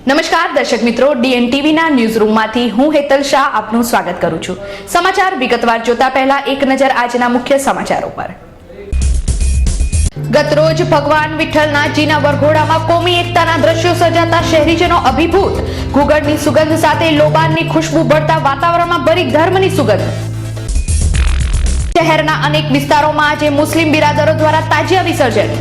નમસ્કાર દર્શક મિત્રો, ડીએનટીવીના ન્યૂઝ રૂમમાંથી હું હેતલ શાહ આપનું સ્વાગત કરું છું। સમાચાર વિગતવાર જોતા પહેલા એક નજર આજના મુખ્ય સમાચારો પર। ગતરોજ ભગવાન વિઠ્ઠલનાથજીના વરઘોડામાં કોમી એકતાના દ્રશ્યો સર્જાતા શહેરીજનો અભિભૂત। ઘૂઘડની સુગંધ સાથે લોબાનની ખુશ્બુ ભળતા વાતાવરણમાં ભરી ધર્મની સુગંધ। શહેરના અનેક વિસ્તારોમાં આજે મુસ્લિમ બિરાદરો દ્વારા તાજિયા વિસર્જન।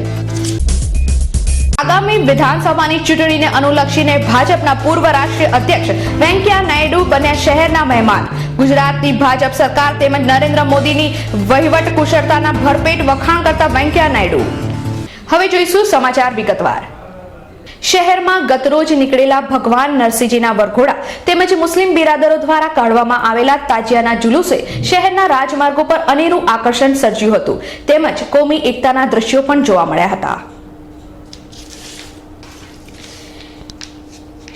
આગામી વિધાનસભાની ચૂંટણીને અનુલક્ષીને ભાજપના પૂર્વ રાષ્ટ્રીય અધ્યક્ષ વેંકૈયા નાયડુ બન્યા શહેરના મહેમાન। ગુજરાતની ભાજપ સરકાર તેમજ નરેન્દ્ર મોદીની વહીવટ કુશળતાના ભરપેટ વખાણ કરતા વેંકૈયા નાયડુ। હવે જોઈશું સમાચાર વિગતવાર। શહેરમાં ગતરોજ નીકળેલા ભગવાન નરસિંહજીના વરઘોડા તેમજ મુસ્લિમ બિરાદરો દ્વારા કાઢવામાં આવેલા તાજિયાના જુલુસે શહેરના રાજમાર્ગો પર અનેરું આકર્ષણ સર્જ્યું હતું તેમજ કોમી એકતાના દ્રશ્યો પણ જોવા મળ્યા હતા।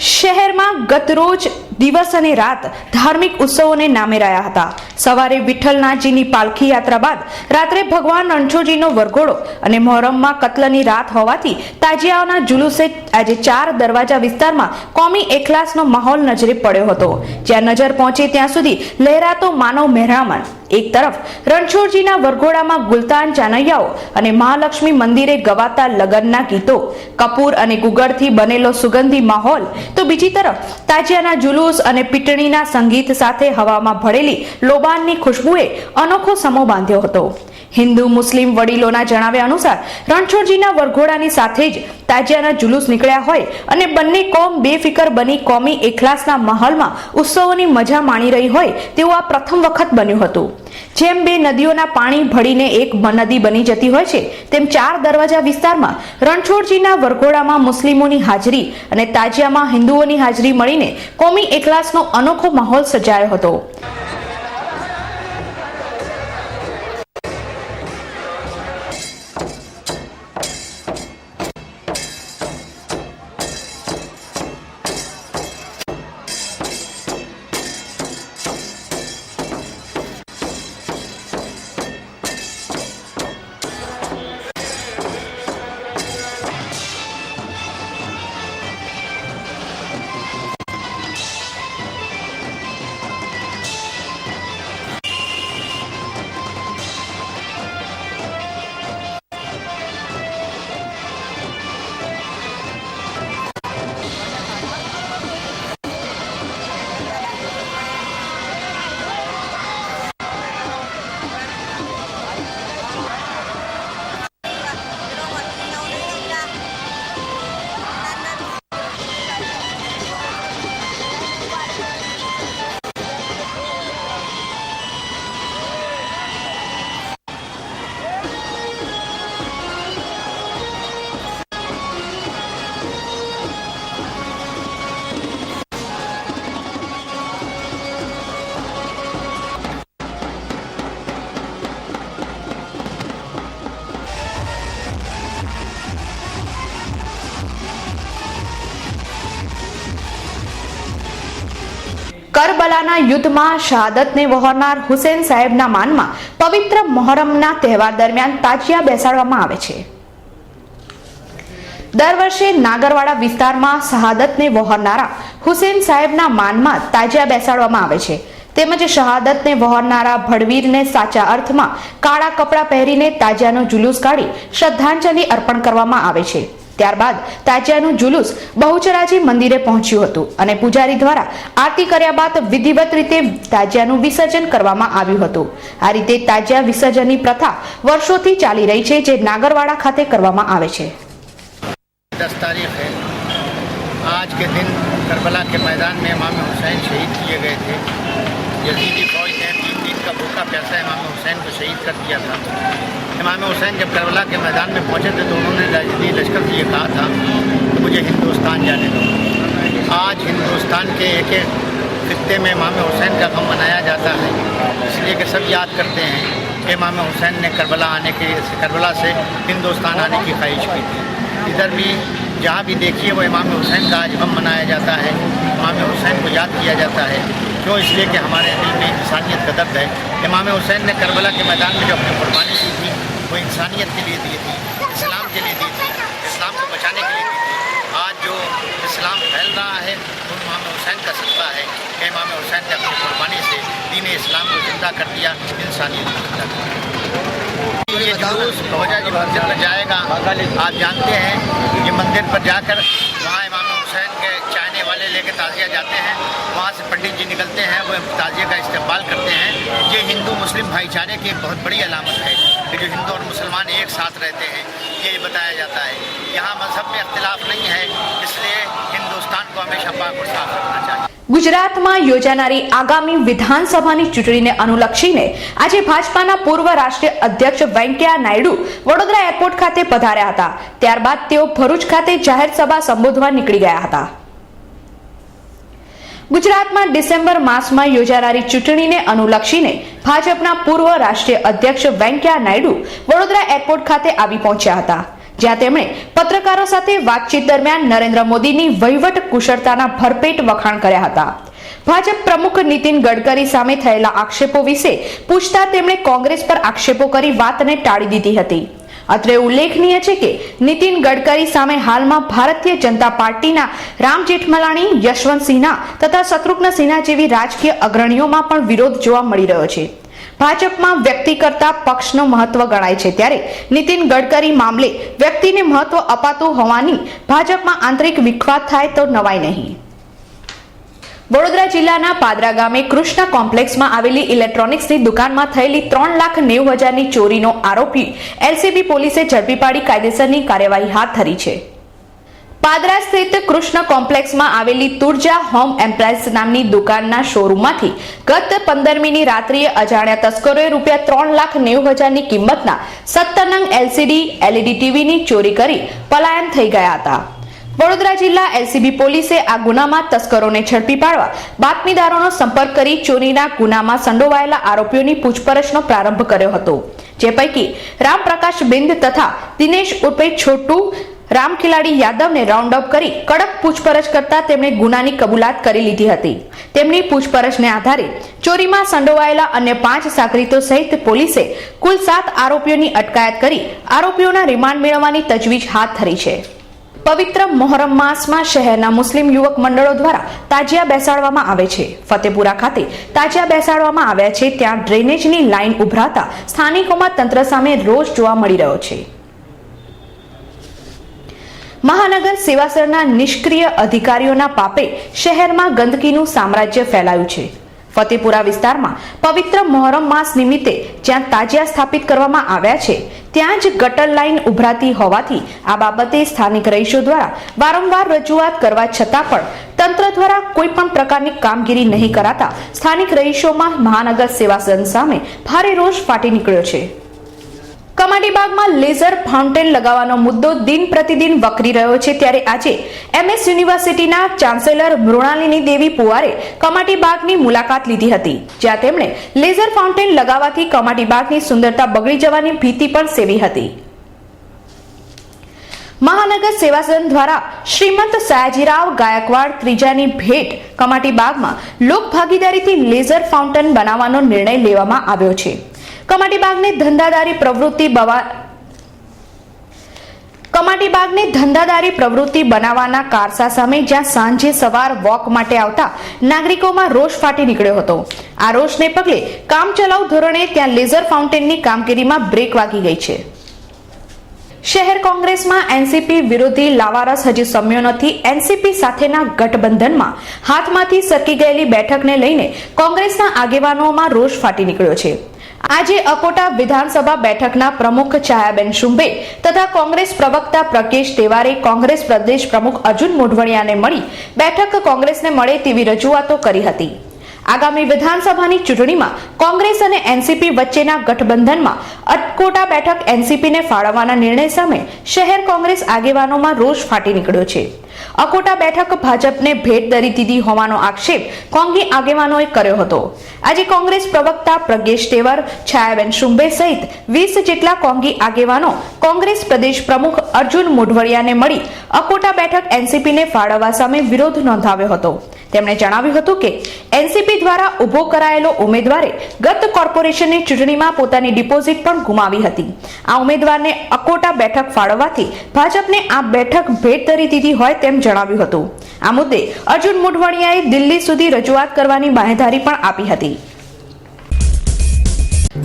શહેરમાં ગતરોજ દિવસ અને રાત ધાર્મિક ઉત્સવોને નામે રહ્યા હતા। સવારે વિઠ્ઠલનાથજીની પાલખી યાત્રા બાદ રાત્રે ભગવાન રણછોડજીનો વરઘોડો અને મહોરમમાં કત્લની રાત હોવાથી તાજિયાઓના જુલુસે આજે 4 દરવાજા વિસ્તારમાં કોમી એખલાસનો માહોલ નજરે પડ્યો હતો। જ્યાં નજર પહોંચે ત્યાં સુધી લહેરાતો માનવ મહેરામણ। એક તરફ રણછોડજીના વરઘોડામાં ગુલતાન ચાનૈયાઓ અને મહાલક્ષ્મી મંદિરે ગવાતા લગનના ગીતો, કપૂર અને ગુગળથી બનેલો સુગંધી માહોલ, તો બીજી તરફ તાજિયાના જુલુસ અને પીટણીના સંગીત સાથે હવામાં ભળેલી લોબાનની ખુશ્બુએ અનોખો સમો બાંધ્યો હતો। હિન્દુ મુસ્લિમ વડીલોના જણાવ્યા અનુસાર રણછોડજીના વરઘોડાની સાથે જ તાજિયાના જુલુસ નીકળ્યા હોય અને બંને કોમ બેફિકર બની કોમી એખલાસના માહોલમાં ઉત્સવોની મજા માણી રહી હોય તેવું આ પ્રથમ વખત બન્યું હતું। જેમ બે નદીઓના પાણી ભળીને એક નદી બની જતી હોય છે તેમ 4 દરવાજા વિસ્તારમાં રણછોડજીના વરઘોડામાં મુસ્લિમોની હાજરી અને તાજિયામાં હિન્દુઓની હાજરી મળીને કોમી એખલાસનો અનોખો માહોલ સર્જાયો હતો। કરબલાના યુદ્ધમાં શહાદતને વહોરનાર હુસેન સાહેબના માનમાં પવિત્ર મહોરમના તહેવાર દરમિયાન તાજિયા બેસાડવામાં આવે છે। દર વર્ષે નાગરવાડા વિસ્તારમાં શહાદતને વહોરનારા હુસેન સાહેબના માનમાં તાજિયા બેસાડવામાં આવે છે તેમજ શહાદતને વહોરનારા ભડવીરને સાચા અર્થમાં કાળા કપડાં પહેરીને તાજિયાનો જુલુસ કાઢી શ્રદ્ધાંજલિ અર્પણ કરવામાં આવે છે। ત્યારબાદ તાજિયાનું જુલુસ બહુચરાજી મંદિરે પહોંચ્યું હતું અને પૂજારી દ્વારા આરતી કર્યા બાદ વિધિવત રીતે તાજિયાનું વિસર્જન કરવામાં આવ્યું હતું। આ રીતે તાજિયા વિસર્જનની પ્રથા વર્ષોથી ચાલી રહી છે જે નાગરવાડા ખાતે કરવામાં આવે છે। 10 तारीख है। आज के दिन करबला के मैदान में इमाम हुसैन शहीद किए गए थे। यजीदी फौज ने 3 दिन का भूखा प्यासा इमाम हुसैन को शहीद कर दिया था। इमाम हुसैन जब करबला के मैदान में पहुंचे थे तो उन्होंने यजीदी लश्कर से ये कहा था कि मुझे हिंदुस्तान जाने दो। आज हिंदुस्तान के एक एक खित्ते में इमाम हुसैन का गम मनाया जाता है, इसलिए कि सब याद करते हैं कि इमाम हुसैन ने करबला से हिंदुस्तान आने की ख्वाहिश की थी। इधर भी जहाँ भी देखिए वो इमाम हुसैन का आज गम मनाया जाता है, इमाम हुसैन को याद किया जाता है। क्यों? इसलिए कि हमारे दिल में इंसानियत का दर्द है। इमाम हुसैन ने करबला के मैदान में जो अपनी कुर्बानी दी थी वो इंसानियत के लिए दी थी, इस्लाम के लिए दी थी, इस्लाम को बचाने के लिए दी थी। आज जो इस्लाम फैल चल रहा है वो इमाम हुसैन का सदका है कि इमाम हुसैन ने अपनी कुर्बानी से दीन इस्लाम को जिंदा कर दिया, इंसानियत को जिंदा कर दिया। ये जुलूस खवाजा जी मंदिर पर जाएगा। आप जानते हैं ये मंदिर पर जाकर वहाँ इमाम हुसैन के चाहने वाले लेकर ताज़िया जाते हैं, वहाँ से पंडित जी निकलते हैं, वो ताज़िया का इस्तेमाल करते हैं। ये हिंदू मुस्लिम भाईचारे की एक बहुत बड़ी अलामत है कि जो हिंदू और मुसलमान एक साथ रहते हैं, ये बताया जाता है। यहाँ मजहब में इख्तिलाफ नहीं है, इसलिए हिंदुस्तान को हमेशा पाक और साफ रखना चाहिए। ગુજરાતમાં યોજાનારી આગામી વિધાનસભાની ચૂંટણીને અનુલક્ષીને આજે ભાજપાના પૂર્વ રાષ્ટ્રીય અધ્યક્ષ વેંકૈયા નાયડુ વડોદરા એરપોર્ટ ખાતે પધાર્યા હતા। ત્યારબાદ તેઓ ભરૂચ ખાતે જાહેર સભા સંબોધવા નીકળી ગયા હતા। ગુજરાતમાં ડિસેમ્બર માસમાં યોજાનારી ચૂંટણીને અનુલક્ષીને ભાજપના પૂર્વ રાષ્ટ્રીય અધ્યક્ષ વેંકૈયા નાયડુ વડોદરા એરપોર્ટ ખાતે આવી પહોંચ્યા હતા, જ્યાં તેમણે પત્રકારો સાથે વાતચીત દરમિયાન નરેન્દ્ર મોદીની વહીવટ કુશળતાના ભરપેટ વખાણ કર્યા હતા। ભાજપ પ્રમુખ નીતિન ગડકરી સામે થયેલા આક્ષેપો વિશે પૂછતા તેમણે કોંગ્રેસ પર આક્ષેપો કરી વાતને ટાળી દીધી હતી। અત્રે ઉલ્લેખનીય છે કે નીતિન ગડકરી સામે હાલમાં ભારતીય જનતા પાર્ટીના રામ જેઠમલાણી, યશવંત સિન્હા તથા શત્રુઘ્ન સિન્હા જેવી રાજકીય અગ્રણીઓમાં પણ વિરોધ જોવા મળી રહ્યો છે। ભાજપમાં વ્યક્તિ કરતા પક્ષનો મહત્વ ગણાય છે, ત્યારે નીતિન ગડકરી મામલે વ્યક્તિને મહત્વ અપાતું હોવાની ભાજપમાં આંતરિક વિખવાદ થાય તો નવાઈ નહીં। વડોદરા જિલ્લાના પાદરા ગામે કૃષ્ણ કોમ્પ્લેક્સમાં આવેલી ઇલેક્ટ્રોનિક્સની દુકાનમાં થયેલી 3,90,000ની ચોરીનો આરોપી એલસીબી પોલીસે ઝડપી પાડી કાયદેસરની કાર્યવાહી હાથ ધરી છે। પાદરા સ્થિત કૃષ્ણ કોમ્પ્લેક્સમાં આવેલી તુર્જા હોમ એમ્પ્લાયન્સ નામની દુકાનના શોરૂમમાંથી ગત 15મીની રાત્રિએ અજાણ્યા તસ્કરોએ રૂપિયા 3,90,000ની કિંમતના 17 નંગ એલસીડી એલઈડી ટીવીની ચોરી કરી પલાયન થઈ ગયા હતા। વડોદરા જિલ્લા એલસીબી પોલીસે આ ગુનામાં તસ્કરોને ઝડપી પાડવા બાતમીદારોનો સંપર્ક કરી ચોરીના ગુનામાં સંડોવાયેલા આરોપીઓની પૂછપરછનો પ્રારંભ કર્યો હતો, જે પૈકી રામપ્રકાશ બિંદ તથા દિનેશ ઉર્ફે છોટુ રામખિલાડી યાદવને રાઉન્ડ અપ કરી કડક પૂછપરછ કરતા તેમણે ગુનાની કબૂલાત કરી લીધી હતી। તેમની પૂછપરછને આધારે ચોરીમાં સંડોવાયેલા અન્ય 5 સાગરીતો સહિત પોલીસે કુલ 7 આરોપીઓની અટકાયત કરી આરોપીઓના રિમાન્ડ મેળવવાની તજવીજ હાથ ધરી છે। પવિત્ર મોહરમ માસમાં શહેરના મુસ્લિમ યુવક મંડળો દ્વારા તાજિયા બેસાડવામાં આવે છે। ફતેપુરા ખાતે તાજિયા બેસાડવામાં આવ્યા છે, ત્યાં ડ્રેનેજની લાઈન ઉભરાતા સ્થાનિકોમાં તંત્ર સામે રોષ જોવા મળી રહ્યો છે। મહાનગર સેવાસરના નિષ્ક્રિય અધિકારીઓના પાપે શહેરમાં ગંદકીનું સામ્રાજ્ય ફેલાયું છે। ફતેપુરા વિસ્તારમાં પવિત્ર મોહરમ માસ નિમિત્તે જ્યાં તાજિયા સ્થાપિત કરવામાં આવ્યા છે, ત્યાં જ ગટર લાઈન ઉભરાતી હોવાથી આ બાબતે સ્થાનિક રહીશો દ્વારા વારંવાર રજૂઆત કરવા છતાં પણ તંત્ર દ્વારા કોઈ પણ પ્રકારની કામગીરી નહીં કરાતા સ્થાનિક રહીશોમાં મહાનગર સેવાસન સામે ભારે રોષ ફાટી નીકળ્યો છે। કમાટીબાગમાં લેઝર ફાઉન્ટેન લગાવવાનો મુદ્દો દિન પ્રતિદિન વકરી રહ્યો છે, ત્યારે આજે એમએસ યુનિવર્સિટીના ચાન્સેલર મૃણાલિની દેવી પુવારે કમાટીબાગની મુલાકાત લીધી હતી, જ્યાં તેમણે લેઝર ફાઉન્ટેન લગાવવાથી કમાટીબાગની સુંદરતા બગડી જવાની ભીતિ પણ સેવી હતી। મહાનગર સેવાસદન દ્વારા શ્રીમંત સયાજીરાવ ગાયકવાડ ત્રીજાની ભેટ કમાટીબાગમાં લોક ભાગીદારીથી લેઝર ફાઉન્ટેન બનાવવાનો નિર્ણય લેવામાં આવ્યો છે। કમાટીબાગને ધંધાદારી પ્રવૃત્તિ બનાવવાના કારસા સામે જ્યાં સાંજે સવાર વોક માટે આવતા નાગરિકોમાં રોષ ફાટી નીકળ્યો હતો। આ રોષને પગલે કામચલાઉ ધોરણે ત્યાં લેઝર ફાઉન્ટેનની કામગીરીમાં બ્રેક વાગી ગઈ છે। શહેર કોંગ્રેસમાં એનસીપી વિરોધી લાવારસ હજી સમ્યો નથી। એનસીપી સાથેના ગઠબંધનમાં હાથમાંથી સરકી ગયેલી બેઠકને લઈને કોંગ્રેસના આગેવાનોમાં રોષ ફાટી નીકળ્યો છે। આજે અકોટા વિધાનસભા બેઠકના પ્રમુખ છાયાબેન શુંભે તથા કોંગ્રેસ પ્રવક્તા પ્રકેશ તેવારે કોંગ્રેસ પ્રદેશ પ્રમુખ અર્જુન મોઢવાડિયાને મળી બેઠક કોંગ્રેસને મળે તેવી રજૂઆતો કરી હતી। આગામી વિધાનસભાની ચૂંટણીમાં કોંગ્રેસ અને એનસીપી વચ્ચેના ગઠબંધનમાં અકોટા બેઠક એનસીપીને ફાળવવાના નિર્ણય સામે શહેર કોંગ્રેસ આગેવાનોમાં રોષ ફાટી નીકળ્યો છે। અકોટા બેઠક ભાજપને ભેટ ધરી દીધી હોવાનો આક્ષેપ કોંગી આગેવાનોએ કર્યો હતો। આજે કોંગ્રેસ પ્રવક્તા પ્રગેશ તેવર, છાયાબેન શુંભે સહિત 20 જેટલા કોંગી આગેવાનો કોંગ્રેસ પ્રદેશ પ્રમુખ અર્જુન મોઢવાડિયાને મળી અકોટા બેઠક એનસીપીને ફાળવવા સામે વિરોધ નોંધાવ્યો હતો। તેમણે જણાવ્યું હતું કે એનસીપી દ્વારા ઉભો કરાયેલો ઉમેદવારે ગત કોર્પોરેશનની ચૂંટણીમાં પોતાની ડિપોઝિટ પણ ગુમાવી હતી. આ ઉમેદવારને અકોટા બેઠક ફાળવવાથી ભાજપને આ બેઠક ભેટ ધરી દીધી હોય તેમ જણાવ્યું હતું. આ મુદ્દે અર્જુન મોઢવાડિયાએ દિલ્હી સુધી રજૂઆત કરવાની બાંહેધરી પણ આપી હતી.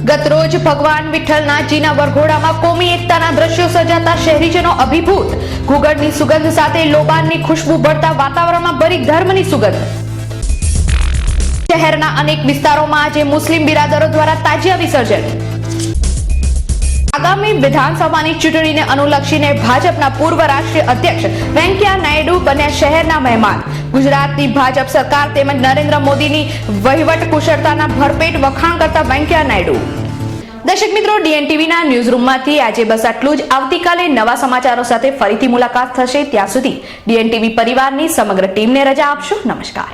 ગત રોજ ભગવાન વિઠ્ઠલનાથજીના વરઘોડામાં કોમી એકતાના દ્રશ્યો સર્જાતા શહેરીજનો અભિભૂત. ઘૂઘડની સુગંધ સાથે લોબાનની ખુશ્બુ ભળતા વાતાવરણમાં ભરી ધર્મની સુગંધ. શહેરના અનેક વિસ્તારોમાં આજે મુસ્લિમ બિરાદરો દ્વારા તાજિયા વિસર્જન. આગામી વિધાનસભાની ચૂંટણીને અનુલક્ષીને ભાજપના પૂર્વ રાષ્ટ્રીય અધ્યક્ષ વેંકૈયા નાયડુ બન્યા શહેરના મહેમાન. ગુજરાતની ભાજપ સરકાર તેમજ નરેન્દ્ર મોદીની વહીવટ કુશળતાના ભરપેટ વખાણ કરતા વેંકૈયા નાયડુ. દર્શક મિત્રો, ડીએનટીવીના ન્યૂઝ રૂમમાંથી આજે બસ આટલું જ. આવતીકાલે નવા સમાચારો સાથે ફરીથી મુલાકાત થશે. ત્યાં સુધી ડીએનટીવી પરિવારની સમગ્ર ટીમને રજા આપશો. નમસ્કાર.